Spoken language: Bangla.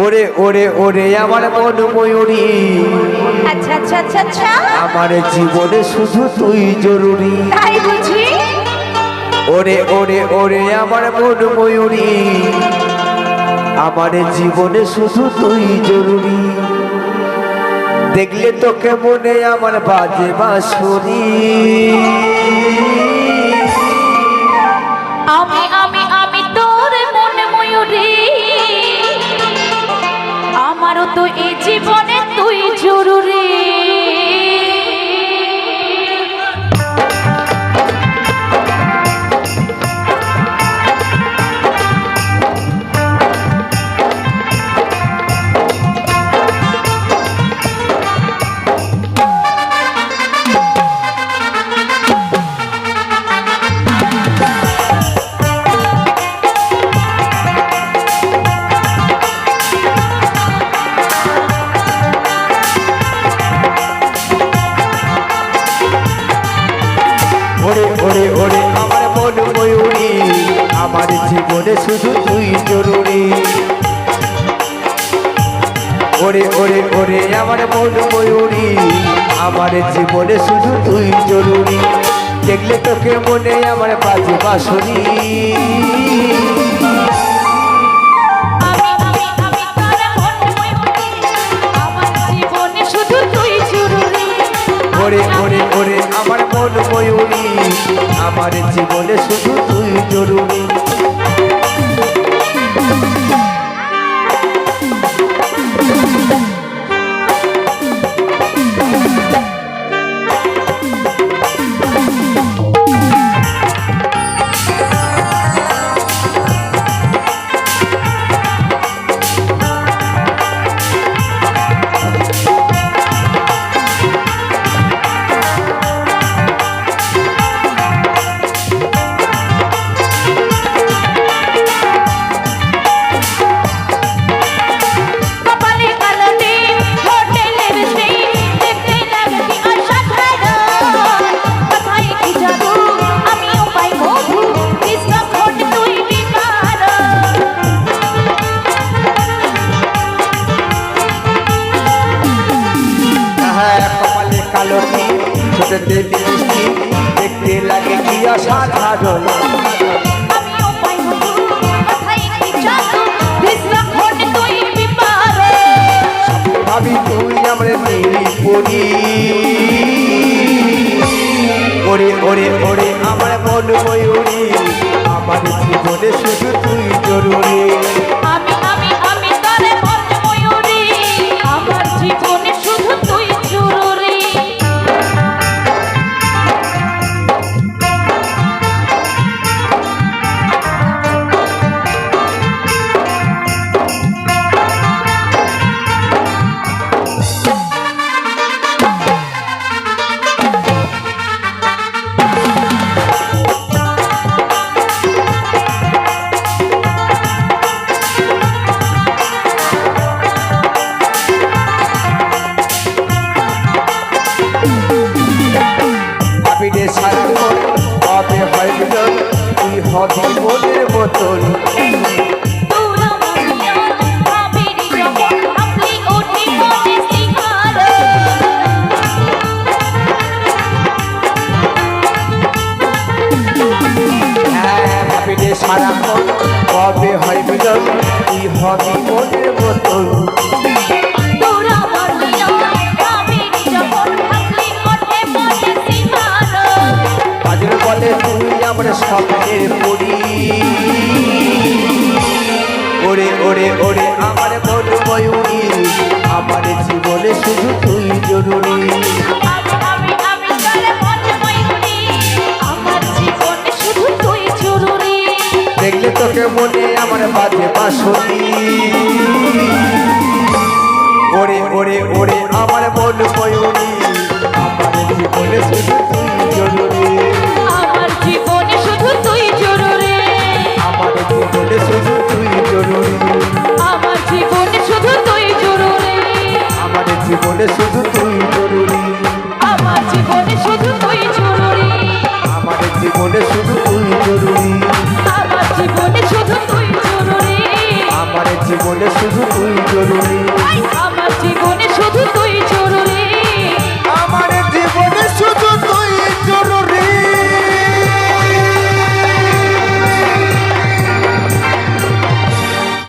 ওরে ওরে ওরে আমার মন ময়ূরী, আচ্ছা আচ্ছা আচ্ছা আচ্ছা, আমার জীবনে শুধু তুই জরুরি। তাই বুঝি? ওরে ওরে ওরে আমার মন ময়ূরী, আমার জীবনে শুধু তুই জরুরি। দেখলে তোকে মনে আমার বাজে বাঁশরি। আমি আমি আমি তোর মন ময়ূরী, আমারও তো এই জীবনে তুই জরুরি। ওরে ওরে ওরে আমার মন ময়ূরী, আমার জীবনে শুধু তুই জরুরি। ওরে ওরে ওরে আমার মন ময়ূরী, আমার জীবনে শুধু তুই জরুরি। দেখলে তোকে মনে আমার বাজে বাঁশরি। আমি আমি আমি তোর মন ময়ূরী, আমার জীবনে শুধু তুই জরুরি। ওরে ওরে ওরে আমার মন ময়ূরী, আমার জীবনে শুধু তুই জরুরি। কপালে কালো টিপ, হোটেলের স্টিপ, দেখতে লাগবি অসাধারণ। কথায় কি জাদু, আমিও পাই মধু, কৃষ্ণক্ষণ তুই বিকারণ। হ্যাঁ কপালে কালো টিপ, ছোটতে মিষ্টি, দেখতে লাগে কি অসাধারণ। আমিও পাই মধু, কথায় কি জাদু, কৃষ্ণক্ষণ তুই বিকারণ। ভাবি তুই আমার নীলি পরি। ওরে ওরে ওরে আমার মন ময়ূরী, আমার জীবনে শুধু তুই জরুরি। আমি আমি আমি তোর মন ময়ূরী, আমার জীবনে শুধু তুই জরুরি। ভাবিলে সারাক্ষণ হবে হয় মিলন, তুই হবি মনের মতন। তোর মনিয়া ভাবিরি যখন ভাবলি ওঠে মনে শিখারো। হ্যাঁ ভাবিলে সারাক্ষণ হবে হয় মিলন, তুই হবি মনের মতন। তোর মনিয়া ভাবিরি যখন ভাবলি ওঠে মনে শিখারো। কাজের বলে তুই আমার স্বপ্নের পরি। ওরে ওরে ওরে আমার মন ময়ূরী, আমার জীবনে শুধু তুই জরুরি। আমি আমি আমি তোর মন ময়ূরী, আমার জীবনে শুধু তুই জরুরি। দেখলে তোকে মনে আমার বাজে বাঁশরি। ওরে ওরে ওরে আমার মন ময়ূরী, আমার জীবনে শুধু তুই জরুরি। আমার জীবনে শুধু তুই জরুরি। আমার জীবনে শুধু তুই জরুরি। আমার জীবনে শুধু তুই জরুরি। আমার জীবনে শুধু তুই জরুরি। আমার জীবনে শুধু তুই জরুরি। আমার জীবনে শুধু তুই জরুরি। আমার জীবনে শুধু তুই জরুরি। আমার জীবনে তুই জরুরি। আমার জীবনে শুধু